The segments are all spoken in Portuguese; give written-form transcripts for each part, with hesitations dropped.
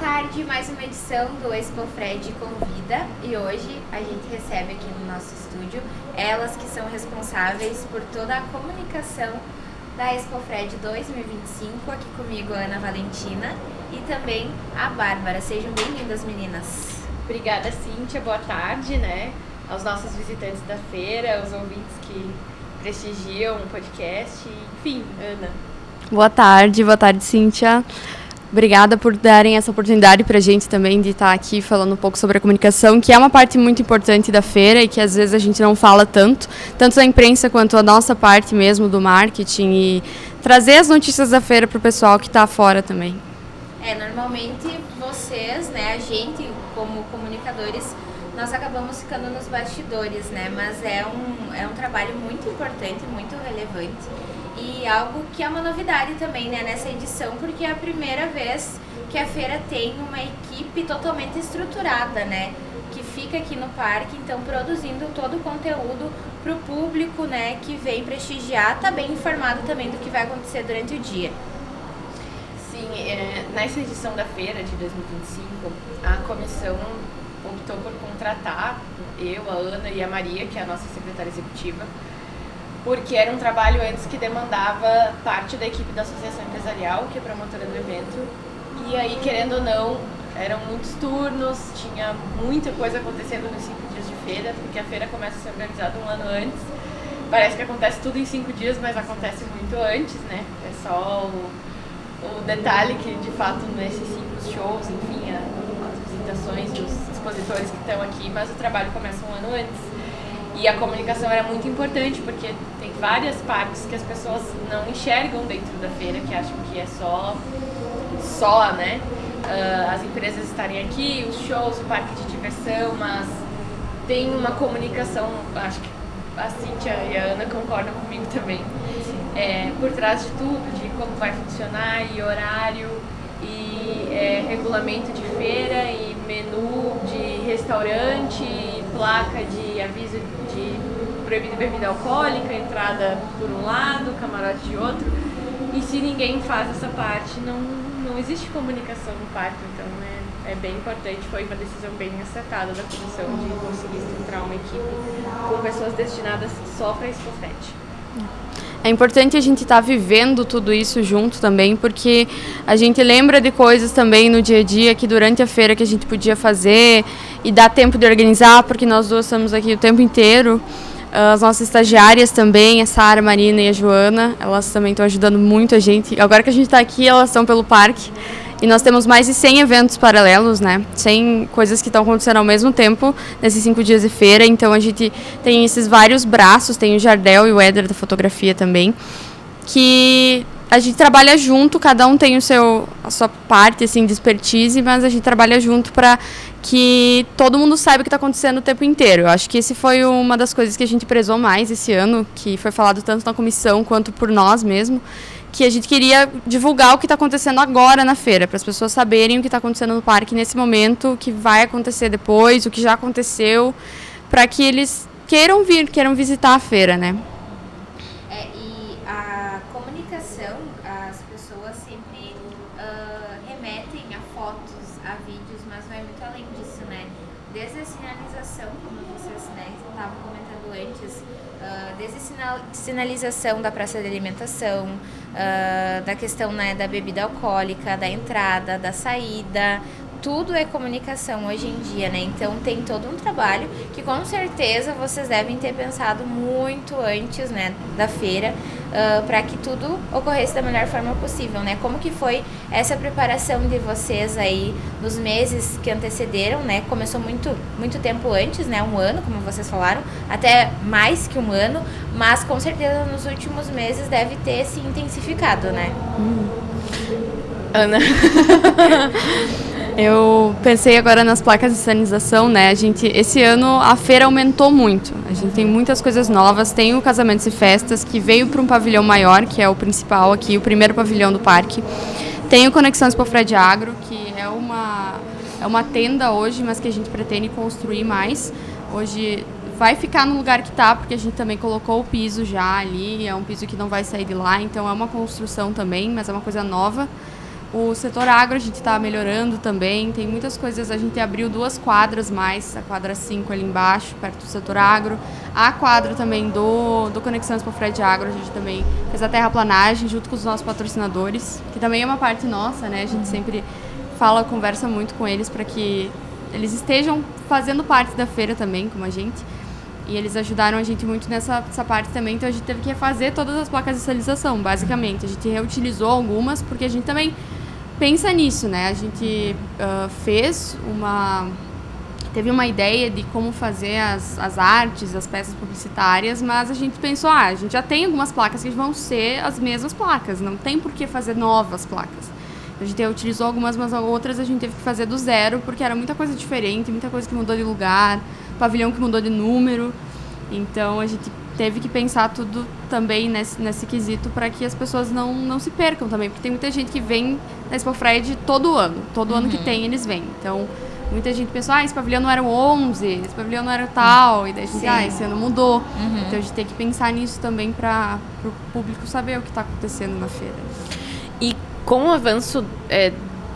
tarde, mais uma edição do ExpoFred Convida, e hoje a gente recebe aqui no nosso estúdio elas que são responsáveis por toda a comunicação da ExpoFred 2025, aqui comigo a Ana Valentina e também a Bárbara. Sejam bem-vindas, meninas. Obrigada, Cíntia, boa tarde, né, aos nossos visitantes da feira, aos ouvintes que prestigiam o podcast, enfim, Ana. Boa tarde, Cíntia. Obrigada por darem essa oportunidade para a gente também de estar aqui falando um pouco sobre a comunicação, que é uma parte muito importante da feira e que às vezes a gente não fala tanto da imprensa quanto a nossa parte mesmo do marketing, e trazer as notícias da feira para o pessoal que está fora também. Normalmente vocês, né, a gente como comunicadores, nós acabamos ficando nos bastidores, né, mas é um trabalho muito importante, muito relevante. E algo que é uma novidade também, né, nessa edição, porque é a primeira vez que a feira tem uma equipe totalmente estruturada, né, que fica aqui no parque, então produzindo todo o conteúdo para o público, né, que vem prestigiar, tá bem informado também do que vai acontecer durante o dia. Sim, nessa edição da feira de 2025, a comissão optou por contratar eu, a Ana e a Maria, que é a nossa secretária executiva, porque era um trabalho antes que demandava parte da equipe da associação empresarial, que é promotora do evento, e aí, querendo ou não, eram muitos turnos, tinha muita coisa acontecendo nos 5 dias de feira, porque a feira começa a ser organizada um ano antes. Parece que acontece tudo em 5 dias, mas acontece muito antes, né? É só o detalhe que, de fato, nesses 5 shows, enfim, as visitações dos expositores que estão aqui, mas o trabalho começa um ano antes. E a comunicação era muito importante, porque tem várias partes que as pessoas não enxergam dentro da feira, que acham que é só, né, as empresas estarem aqui, os shows, o parque de diversão, mas tem uma comunicação, acho que a Cíntia e a Ana concordam comigo também, por trás de tudo, de como vai funcionar, e horário, e regulamento de feira, e menu de restaurante, e placa de aviso de proibido bebida alcoólica, entrada por um lado, camarote de outro, e se ninguém faz essa parte, não existe comunicação no parque, então é bem importante, foi uma decisão bem acertada da comissão de conseguir estruturar uma equipe com pessoas destinadas só para ExpoFred. É importante a gente estar vivendo tudo isso junto também, porque a gente lembra de coisas também no dia a dia que durante a feira que a gente podia fazer e dá tempo de organizar, porque nós duas estamos aqui o tempo inteiro. As nossas estagiárias também, a Sara, a Marina e a Joana, elas também estão ajudando muito a gente. Agora que a gente está aqui, elas estão pelo parque. E nós temos mais de 100 eventos paralelos, né? 100 coisas que estão acontecendo ao mesmo tempo nesses 5 dias de feira. Então a gente tem esses vários braços, tem o Jardel e o Éder da fotografia também, que a gente trabalha junto, cada um tem a sua parte assim, de expertise, mas a gente trabalha junto para que todo mundo saiba o que está acontecendo o tempo inteiro. Eu acho que esse foi uma das coisas que a gente prezou mais esse ano, que foi falado tanto na comissão quanto por nós mesmo, que a gente queria divulgar o que está acontecendo agora na feira, para as pessoas saberem o que está acontecendo no parque nesse momento, o que vai acontecer depois, o que já aconteceu, para que eles queiram visitar a feira, né? E a comunicação, as pessoas sempre remetem a fotos, a vídeos, mas vai muito além disso, né? Desde a sinalização, como vocês, né, estavam comentando antes, desde sinalização da praça de alimentação, da questão, né, da bebida alcoólica, da entrada, da saída, tudo é comunicação hoje em dia, né? Então tem todo um trabalho que com certeza vocês devem ter pensado muito antes, né, da feira, para que tudo ocorresse da melhor forma possível, né? Como que foi essa preparação de vocês aí nos meses que antecederam, né? Começou muito tempo antes, né? Um ano, como vocês falaram, até mais que um ano, mas com certeza nos últimos meses deve ter se intensificado, né? Ana. Eu pensei agora nas placas de sinalização, né? Esse ano a feira aumentou muito. A gente tem muitas coisas novas. Tem o Casamentos e Festas, que veio para um pavilhão maior, que é o principal aqui, o primeiro pavilhão do parque. Tem o Conexão ExpoFred Agro, que é uma tenda hoje, mas que a gente pretende construir mais. Hoje vai ficar no lugar que está, porque a gente também colocou o piso já ali. É um piso que não vai sair de lá, então é uma construção também, mas é uma coisa nova. O setor agro a gente está melhorando também, tem muitas coisas, a gente abriu 2 quadras mais, a quadra 5 ali embaixo, perto do setor agro, a quadra também do Conexão Expofred Agro, a gente também fez a terraplanagem junto com os nossos patrocinadores, que também é uma parte nossa, né, a gente sempre conversa muito com eles para que eles estejam fazendo parte da feira também, como a gente. E eles ajudaram a gente muito nessa parte também, então a gente teve que refazer todas as placas de sinalização, basicamente. A gente reutilizou algumas, porque a gente também pensa nisso, né? A gente teve uma ideia de como fazer as artes, as peças publicitárias, mas a gente pensou, a gente já tem algumas placas que vão ser as mesmas placas, não tem por que fazer novas placas. A gente utilizou algumas, mas outras a gente teve que fazer do zero, porque era muita coisa diferente, muita coisa que mudou de lugar, pavilhão que mudou de número. Então a gente teve que pensar tudo também nesse quesito para que as pessoas não se percam também, porque tem muita gente que vem na Expofred todo ano que tem eles vêm. Então muita gente pensou, esse pavilhão não era o 11, esse pavilhão não era o tal, e daí a gente, esse ano mudou. Então a gente tem que pensar nisso também para o público saber o que está acontecendo na feira. E com o avanço,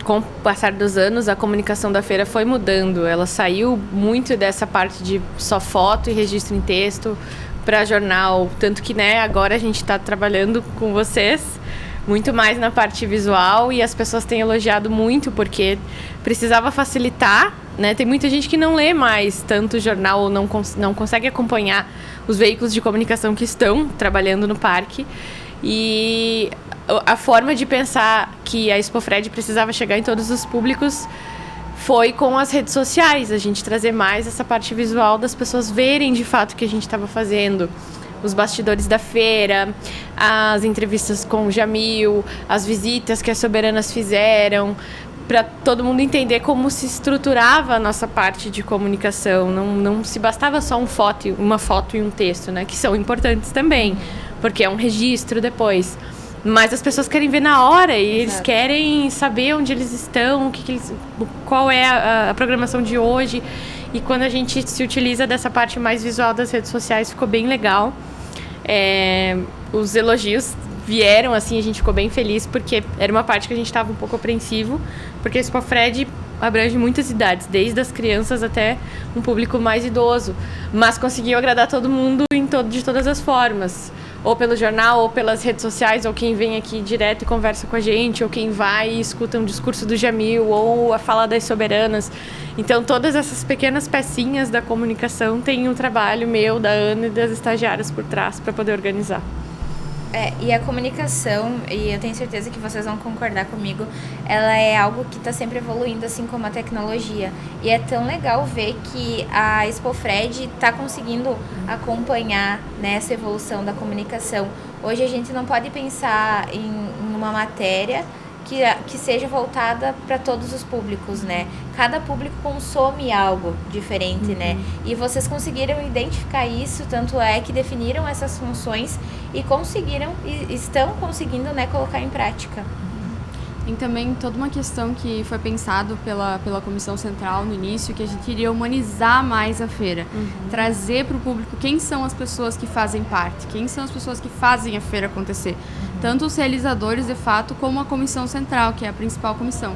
com o passar dos anos, a comunicação da feira foi mudando. Ela saiu muito dessa parte de só foto e registro em texto para jornal. Tanto que, agora a gente está trabalhando com vocês muito mais na parte visual e as pessoas têm elogiado muito porque precisava facilitar, né? Tem muita gente que não lê mais tanto jornal ou não consegue acompanhar os veículos de comunicação que estão trabalhando no parque. E a forma de pensar que a Expofred precisava chegar em todos os públicos foi com as redes sociais, a gente trazer mais essa parte visual das pessoas verem de fato o que a gente estava fazendo. Os bastidores da feira, as entrevistas com o Jamil, as visitas que as soberanas fizeram, para todo mundo entender como se estruturava a nossa parte de comunicação. Não se bastava só uma foto e um texto, né, que são importantes também, porque é um registro depois. Mas as pessoas querem ver na hora e eles querem saber onde eles estão, qual é a programação de hoje. E quando a gente se utiliza dessa parte mais visual das redes sociais, ficou bem legal. Os elogios vieram, assim, a gente ficou bem feliz, porque era uma parte que a gente estava um pouco apreensivo, porque a Expofred abrange muitas idades, desde as crianças até um público mais idoso, mas conseguiu agradar todo mundo de todas as formas, ou pelo jornal, ou pelas redes sociais, ou quem vem aqui direto e conversa com a gente, ou quem vai e escuta um discurso do Jamil, ou a fala das soberanas. Então, todas essas pequenas pecinhas da comunicação têm um trabalho meu, da Ana e das estagiárias por trás para poder organizar. E a comunicação, e eu tenho certeza que vocês vão concordar comigo, ela é algo que está sempre evoluindo, assim como a tecnologia. E é tão legal ver que a Expofred está conseguindo acompanhar nessa evolução da comunicação. Hoje a gente não pode pensar em uma matéria que seja voltada para todos os públicos, né? Cada público consome algo diferente, né? E vocês conseguiram identificar isso, tanto é que definiram essas funções e estão conseguindo, né, colocar em prática. Tem também toda uma questão que foi pensado pela Comissão Central no início, que a gente iria humanizar mais a feira. Trazer para o público quem são as pessoas que fazem parte, quem são as pessoas que fazem a feira acontecer. Tanto os realizadores, de fato, como a Comissão Central, que é a principal comissão.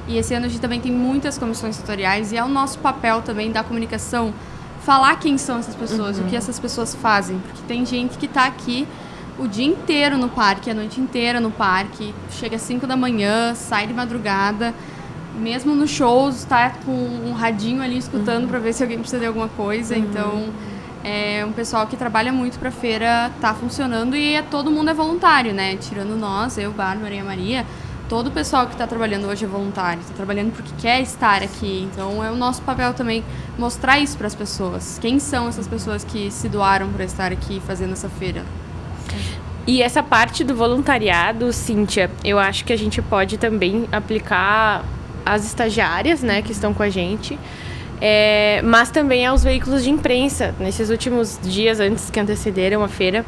E esse ano a gente também tem muitas comissões setoriais e é o nosso papel também da comunicação falar quem são essas pessoas, o que essas pessoas fazem. Porque tem gente que está aqui o dia inteiro no parque, a noite inteira no parque, chega às 5 da manhã, sai de madrugada, mesmo nos shows, está com um radinho ali escutando para ver se alguém precisa de alguma coisa. Então, é um pessoal que trabalha muito para a feira, tá funcionando e todo mundo é voluntário, né? Tirando nós, eu, Bárbara e a Maria, todo o pessoal que está trabalhando hoje é voluntário, está trabalhando porque quer estar aqui. Então, é o nosso papel também mostrar isso para as pessoas. Quem são essas pessoas que se doaram para estar aqui fazendo essa feira? E essa parte do voluntariado, Cíntia, eu acho que a gente pode também aplicar às estagiárias, né, que estão com a gente, mas também aos veículos de imprensa. Nesses últimos dias antes que antecederam a feira,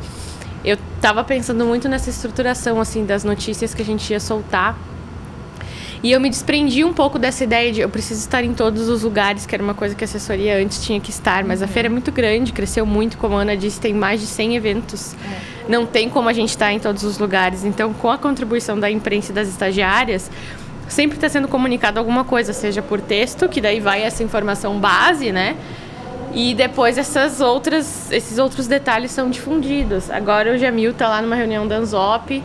eu estava pensando muito nessa estruturação, assim, das notícias que a gente ia soltar. E eu me desprendi um pouco dessa ideia de eu preciso estar em todos os lugares, que era uma coisa que a assessoria antes tinha que estar. Mas a feira é muito grande, cresceu muito, como a Ana disse, tem mais de 100 eventos. Não tem como a gente estar em todos os lugares. Então, com a contribuição da imprensa e das estagiárias, sempre está sendo comunicado alguma coisa, seja por texto, que daí vai essa informação base, né? E depois esses outros detalhes são difundidos. Agora o Jamil está lá numa reunião da Anzop,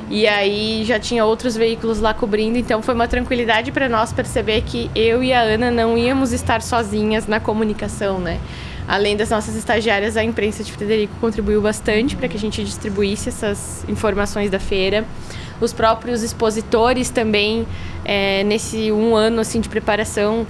e aí já tinha outros veículos lá cobrindo, então foi uma tranquilidade para nós perceber que eu e a Ana não íamos estar sozinhas na comunicação, né? Além das nossas estagiárias, a imprensa de Frederico contribuiu bastante para que a gente distribuísse essas informações da feira. Os próprios expositores também, nesse 1 ano assim, de preparação,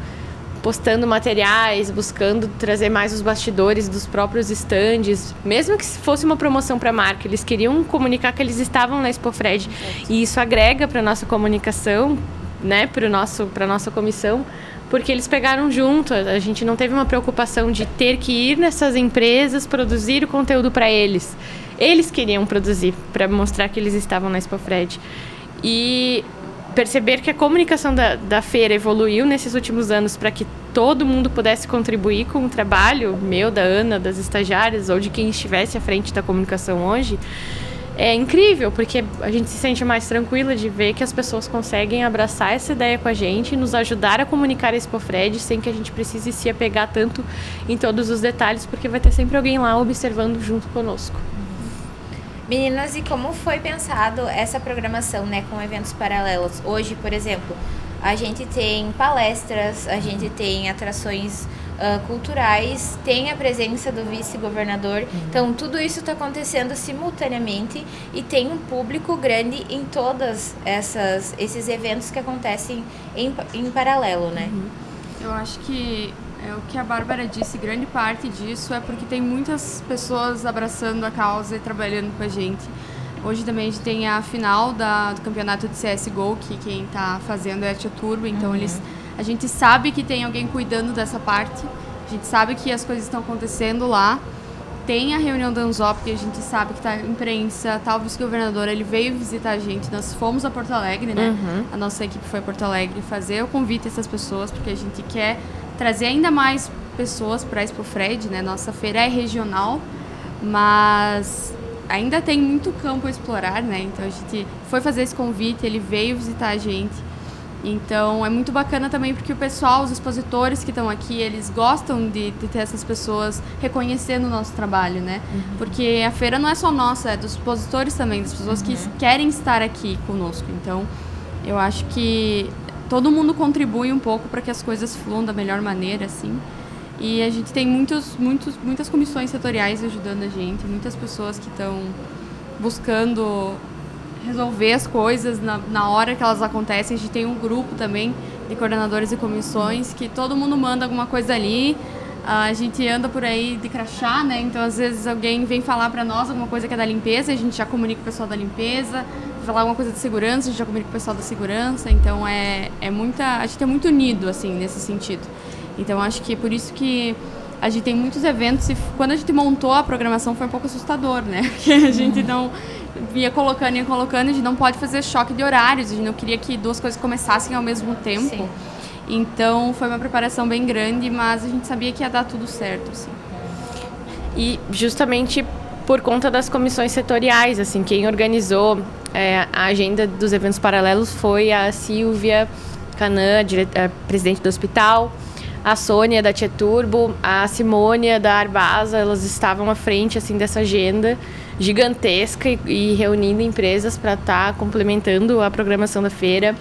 postando materiais, buscando trazer mais os bastidores dos próprios estandes, mesmo que fosse uma promoção para a marca, eles queriam comunicar que eles estavam na Expofred, e isso agrega para a nossa comunicação, né, para a nossa comissão, porque eles pegaram junto, a gente não teve uma preocupação de ter que ir nessas empresas produzir o conteúdo para eles. Eles queriam produzir para mostrar que eles estavam na Expofred. E perceber que a comunicação da feira evoluiu nesses últimos anos para que todo mundo pudesse contribuir com o trabalho meu, da Ana, das estagiárias ou de quem estivesse à frente da comunicação hoje, é incrível, porque a gente se sente mais tranquila de ver que as pessoas conseguem abraçar essa ideia com a gente e nos ajudar a comunicar a Expofred sem que a gente precise se apegar tanto em todos os detalhes, porque vai ter sempre alguém lá observando junto conosco. Meninas, e como foi pensado essa programação, né, com eventos paralelos? Hoje, por exemplo, a gente tem palestras, a gente tem atrações culturais, tem a presença do vice-governador. Então, tudo isso está acontecendo simultaneamente e tem um público grande em todos esses eventos que acontecem em paralelo, né? Eu acho que é o que a Bárbara disse, grande parte disso é porque tem muitas pessoas abraçando a causa e trabalhando com a gente. Hoje também a gente tem a final do campeonato de CSGO, que quem está fazendo é a Tia Turbo, então a gente sabe que tem alguém cuidando dessa parte, a gente sabe que as coisas estão acontecendo lá. Tem a reunião da Anzop, que a gente sabe que tá a imprensa, tá o vice-governador, ele veio visitar a gente, nós fomos a Porto Alegre, né? A nossa equipe foi a Porto Alegre fazer o convite a essas pessoas, porque a gente quer trazer ainda mais pessoas para a Expofred, né? Nossa feira é regional, mas ainda tem muito campo a explorar, né? Então a gente foi fazer esse convite, ele veio visitar a gente. Então é muito bacana também porque o pessoal, os expositores que estão aqui, eles gostam de ter essas pessoas reconhecendo o nosso trabalho, né? Porque a feira não é só nossa, é dos expositores também, das pessoas que querem estar aqui conosco. Então eu acho que todo mundo contribui um pouco para que as coisas fluam da melhor maneira, assim. E a gente tem muitas comissões setoriais ajudando a gente, muitas pessoas que estão buscando resolver as coisas na hora que elas acontecem. A gente tem um grupo também de coordenadores e comissões que todo mundo manda alguma coisa ali. A gente anda por aí de crachá, né? Então, às vezes, alguém vem falar para nós alguma coisa que é da limpeza, a gente já comunica com o pessoal da limpeza. Falar alguma coisa de segurança, a gente já comunica com o pessoal da segurança. Então, a gente é muito unido, assim, nesse sentido. Então, acho que é por isso que a gente tem muitos eventos e quando a gente montou a programação foi um pouco assustador, né? Porque a gente não ia colocando, a gente não pode fazer choque de horários, a gente não queria que duas coisas começassem ao mesmo tempo. Sim. Então, foi uma preparação bem grande, mas a gente sabia que ia dar tudo certo, assim. E justamente por conta das comissões setoriais, assim, quem organizou a agenda dos eventos paralelos foi a Silvia Canã, presidente do hospital, a Sônia da Tia Turbo, a Simônia da Arbasa, elas estavam à frente assim, dessa agenda gigantesca e reunindo empresas para estar complementando a programação da feira.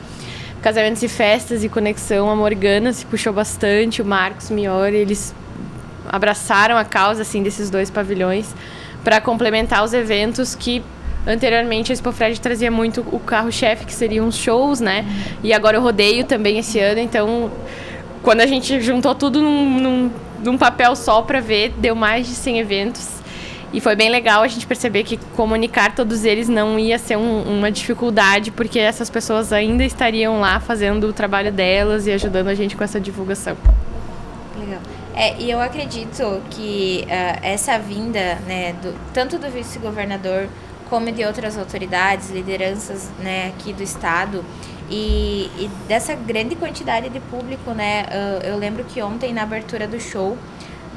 Casamentos e festas e conexão, a Morgana se puxou bastante, o Marcos Miori, eles abraçaram a causa assim, desses dois pavilhões para complementar os eventos que anteriormente a Expofred trazia muito o carro-chefe, que seriam os shows, né? E agora o rodeio também esse ano, então quando a gente juntou tudo num papel só para ver, deu mais de 100 eventos. E foi bem legal a gente perceber que comunicar todos eles não ia ser uma dificuldade, porque essas pessoas ainda estariam lá fazendo o trabalho delas e ajudando a gente com essa divulgação. Legal. E eu acredito que essa vinda, né, tanto do vice-governador como de outras autoridades, lideranças, né, aqui do estado, E dessa grande quantidade de público, né, eu lembro que ontem na abertura do show,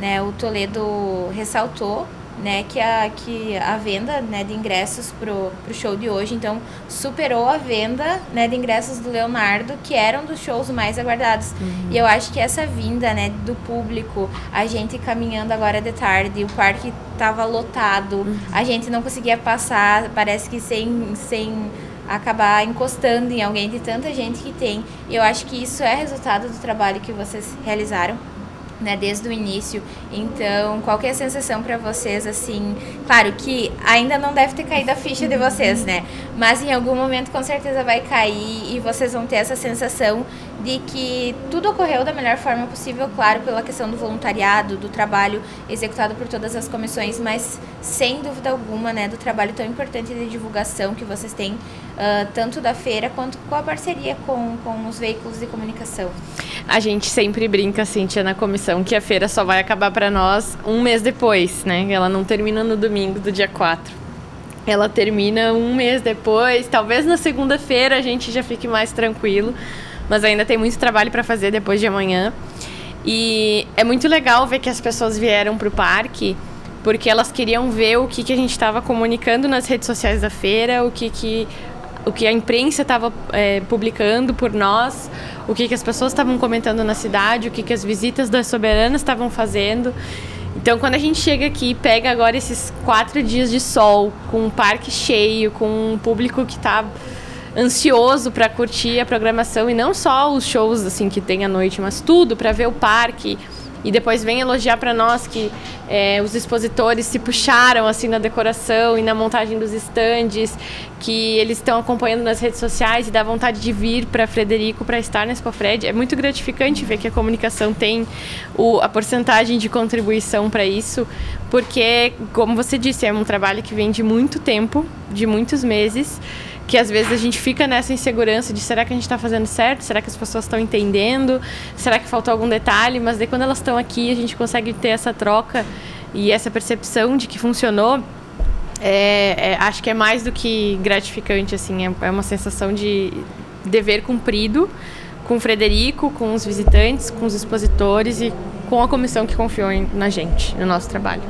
né, o Toledo ressaltou, né, que a venda, né, de ingressos pro show de hoje, então, superou a venda, né, de ingressos do Leonardo, que eram dos shows mais aguardados. E eu acho que essa vinda, né, do público, a gente caminhando agora de tarde, o parque tava lotado, a gente não conseguia passar, parece que sem acabar encostando em alguém de tanta gente que tem. E eu acho que isso é resultado do trabalho que vocês realizaram, né, desde o início. Então, qual que é a sensação para vocês, assim? Claro que ainda não deve ter caído a ficha de vocês, né? Mas em algum momento com certeza vai cair e vocês vão ter essa sensação de que tudo ocorreu da melhor forma possível, claro, pela questão do voluntariado, do trabalho executado por todas as comissões, mas sem dúvida alguma, né, do trabalho tão importante de divulgação que vocês têm, tanto da feira quanto com a parceria com os veículos de comunicação. A gente sempre brinca, Cíntia, na comissão, que a feira só vai acabar para nós um mês depois, né? Ela não termina no domingo do dia 4. Ela termina um mês depois, talvez na segunda-feira a gente já fique mais tranquilo, mas ainda tem muito trabalho para fazer depois de amanhã. E é muito legal ver que as pessoas vieram para o parque, porque elas queriam ver o que a gente estava comunicando nas redes sociais da feira, o que a imprensa estava publicando por nós, o que as pessoas estavam comentando na cidade, o que as visitas das soberanas estavam fazendo. Então, quando a gente chega aqui e pega agora esses 4 dias de sol, com um parque cheio, com um público que está ansioso para curtir a programação, e não só os shows assim que tem à noite, mas tudo para ver o parque, e depois vem elogiar para nós que os expositores se puxaram assim na decoração e na montagem dos estandes, que eles estão acompanhando nas redes sociais e dá vontade de vir para Frederico para estar na Expofred. É muito gratificante ver que a comunicação tem a porcentagem de contribuição para isso, porque, como você disse, é um trabalho que vem de muito tempo, de muitos meses, que às vezes a gente fica nessa insegurança de será que a gente está fazendo certo? Será que as pessoas estão entendendo? Será que faltou algum detalhe? Mas daí quando elas estão aqui a gente consegue ter essa troca e essa percepção de que funcionou. Acho que é mais do que gratificante, assim, é uma sensação de dever cumprido com o Frederico, com os visitantes, com os expositores e com a comissão que confiou na gente, no nosso trabalho.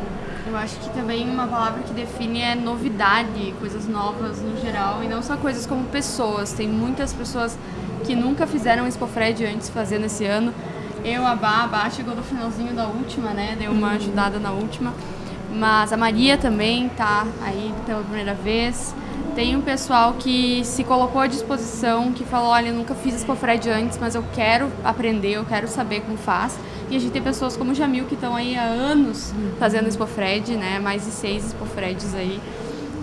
Eu acho que também uma palavra que define é novidade, coisas novas no geral, e não só coisas como pessoas. Tem muitas pessoas que nunca fizeram Expofred antes fazendo esse ano. A Bá chegou no finalzinho da última, né? Deu uma ajudada na última. Mas a Maria também tá aí pela primeira vez. Tem um pessoal que se colocou à disposição, que falou, olha, eu nunca fiz Expofred antes, mas eu quero aprender, eu quero saber como faz. E a gente tem pessoas como o Jamil, que estão aí há anos fazendo Expofred, né? Mais de 6 Expofreds aí.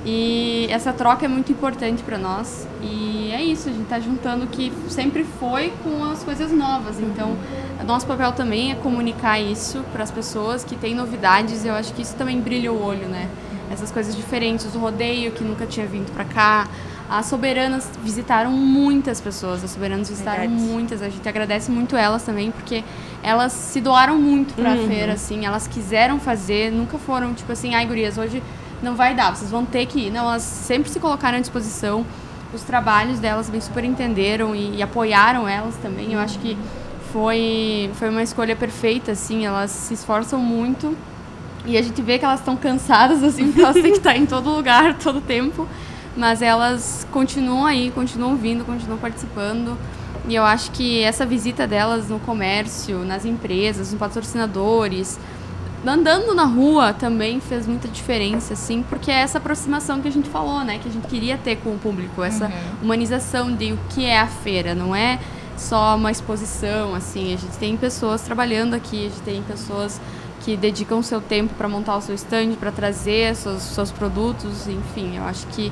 E essa troca é muito importante para nós. E é isso, a gente tá juntando o que sempre foi com as coisas novas. Então, o nosso papel também é comunicar isso para as pessoas que têm novidades. Eu acho que isso também brilha o olho, né? Essas coisas diferentes, o rodeio que nunca tinha vindo para cá. As soberanas visitaram muitas pessoas, as soberanas visitaram muitas. A gente agradece muito elas também, porque elas se doaram muito pra feira, assim. Elas quiseram fazer, nunca foram tipo assim, ai gurias, hoje não vai dar, vocês vão ter que ir. Não, elas sempre se colocaram à disposição. Os trabalhos delas bem super entenderam e apoiaram elas também. Eu acho que foi uma escolha perfeita, assim. Elas se esforçam muito e a gente vê que elas estão cansadas, assim, porque elas têm que estar em todo lugar, todo tempo. Mas elas continuam aí, continuam vindo, continuam participando. E eu acho que essa visita delas no comércio, nas empresas, nos patrocinadores, andando na rua também fez muita diferença, assim, porque é essa aproximação que a gente falou, né? Que a gente queria ter com o público, essa humanização de o que é a feira, não é só uma exposição, assim. A gente tem pessoas trabalhando aqui, a gente tem pessoas que dedicam o seu tempo para montar o seu stand, para trazer seus produtos, enfim. Eu acho que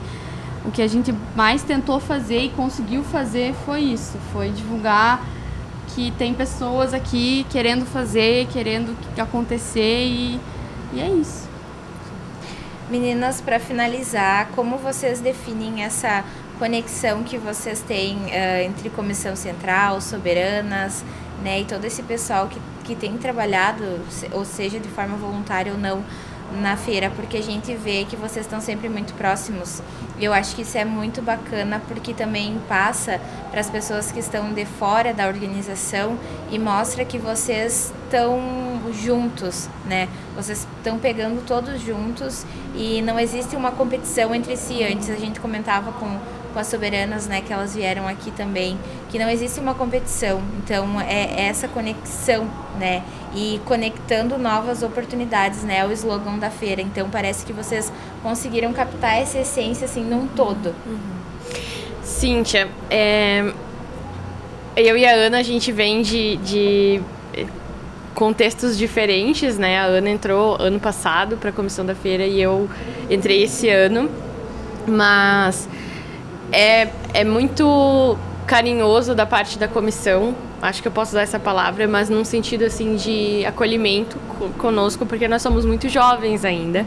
o que a gente mais tentou fazer e conseguiu fazer foi isso, foi divulgar que tem pessoas aqui querendo fazer, querendo acontecer e é isso. Meninas, para finalizar, como vocês definem essa conexão que vocês têm entre Comissão Central, Soberanas, né, e todo esse pessoal que tem trabalhado, ou seja, de forma voluntária ou não, na feira, porque a gente vê que vocês estão sempre muito próximos. E eu acho que isso é muito bacana, porque também passa para as pessoas que estão de fora da organização e mostra que vocês estão juntos, né? Vocês estão pegando todos juntos e não existe uma competição entre si. Antes a gente comentava com as soberanas, né, que elas vieram aqui também, que não existe uma competição. Então é essa conexão, né, e conectando novas oportunidades, né, é o slogan da feira. Então parece que vocês conseguiram captar essa essência assim num todo. Cíntia, eu e a Ana, a gente vem de contextos diferentes, né? A Ana entrou ano passado para a comissão da feira e eu entrei esse ano, mas é muito carinhoso da parte da comissão, acho que eu posso usar essa palavra, mas num sentido assim de acolhimento conosco, porque nós somos muito jovens ainda.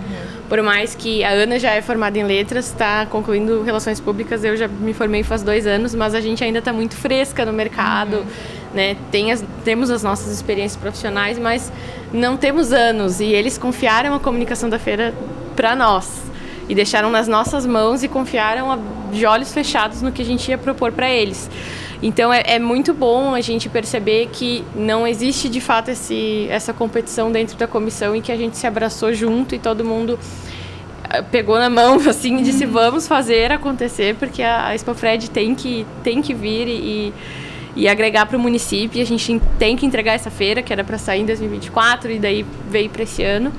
Por mais que a Ana já é formada em letras, está concluindo relações públicas, eu já me formei faz 2 anos, mas a gente ainda está muito fresca no mercado, né? Temos as nossas experiências profissionais, mas não temos anos, e eles confiaram a comunicação da feira para nós. E deixaram nas nossas mãos e confiaram de olhos fechados no que a gente ia propor para eles. Então é muito bom a gente perceber que não existe de fato essa competição dentro da comissão e que a gente se abraçou junto e todo mundo pegou na mão assim, e disse vamos fazer acontecer, porque a Expofred tem que vir e agregar para o município. E a gente tem que entregar essa feira, que era para sair em 2024, e daí veio para esse ano.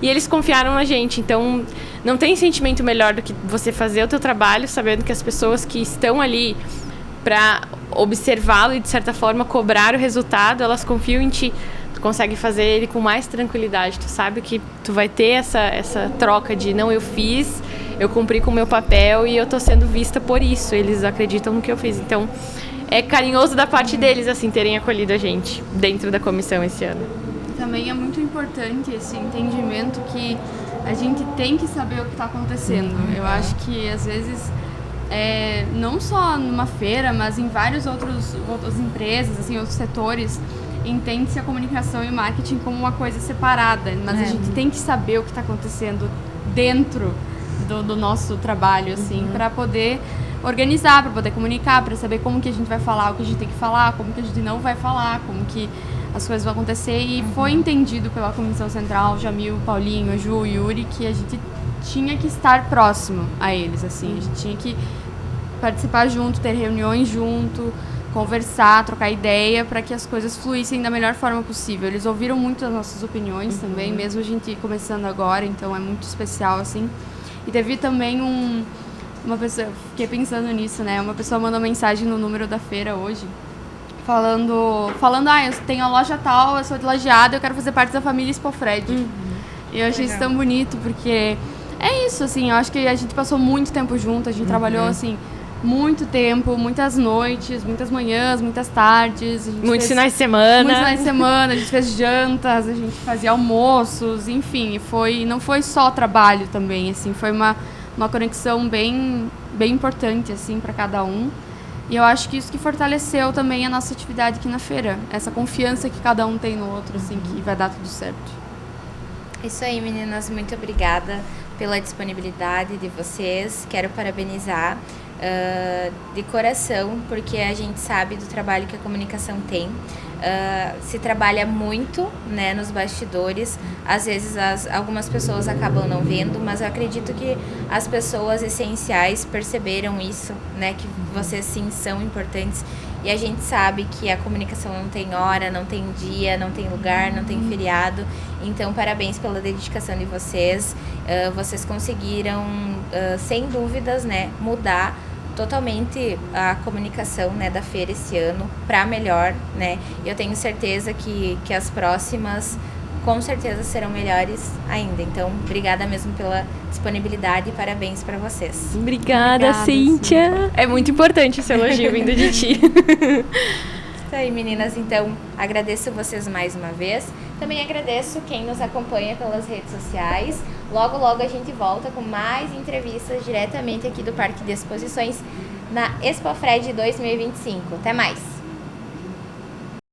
E eles confiaram na gente, então não tem sentimento melhor do que você fazer o teu trabalho sabendo que as pessoas que estão ali para observá-lo e de certa forma cobrar o resultado, elas confiam em ti. Tu consegue fazer ele com mais tranquilidade, tu sabe que tu vai ter essa troca de não, eu fiz, eu cumpri com o meu papel e eu tô sendo vista por isso, eles acreditam no que eu fiz. Então é carinhoso da parte deles assim terem acolhido a gente dentro da comissão esse ano. Também é muito importante esse entendimento que a gente tem que saber o que está acontecendo. Eu acho que, às vezes, não só numa feira, mas em várias outras empresas, assim, outros setores, entende-se a comunicação e o marketing como uma coisa separada. Mas a gente tem que saber o que está acontecendo dentro do nosso trabalho, assim, para poder organizar, para poder comunicar, para saber como que a gente vai falar, o que a gente tem que falar, como que a gente não vai falar, como que as coisas vão acontecer. E foi entendido pela Comissão Central, Jamil, Paulinho, a Ju, Yuri, que a gente tinha que estar próximo a eles, assim, a gente tinha que participar junto, ter reuniões junto, conversar, trocar ideia, para que as coisas fluíssem da melhor forma possível. Eles ouviram muito as nossas opiniões também, mesmo a gente começando agora, então é muito especial, assim. E teve também uma pessoa, fiquei pensando nisso, né, uma pessoa mandou mensagem no número da feira hoje, falando, eu tenho a loja tal, eu sou de Lajeado, eu quero fazer parte da família Expofred. E eu achei isso tão bonito, porque é isso, assim, eu acho que a gente passou muito tempo junto, a gente trabalhou, assim, muito tempo, muitas noites, muitas manhãs, muitas tardes. Muitos finais de semana. Muitos finais de semana, a gente fez jantas, a gente fazia almoços, enfim, não foi só trabalho também, assim, foi uma conexão bem importante, assim, para cada um. E eu acho que isso que fortaleceu também a nossa atividade aqui na feira. Essa confiança que cada um tem no outro, assim, que vai dar tudo certo. Isso aí, meninas. Muito obrigada pela disponibilidade de vocês. Quero parabenizar de coração, porque a gente sabe do trabalho que a comunicação tem. Se trabalha muito, né, nos bastidores. Às vezes algumas pessoas acabam não vendo, mas eu acredito que as pessoas essenciais perceberam isso, né, que vocês sim são importantes. E a gente sabe que a comunicação não tem hora, não tem dia, não tem lugar, não tem feriado. Então, parabéns pela dedicação de vocês. Vocês conseguiram, sem dúvidas, né, mudar totalmente a comunicação, né, da feira esse ano para melhor, né? Eu tenho certeza que as próximas com certeza serão melhores ainda. Então, obrigada mesmo pela disponibilidade e parabéns para vocês. Obrigada, Cíntia. É muito importante esse elogio vindo de ti. Isso aí, meninas. Então, agradeço vocês mais uma vez. Também agradeço quem nos acompanha pelas redes sociais. Logo, logo a gente volta com mais entrevistas diretamente aqui do Parque de Exposições na Expofred 2025. Até mais!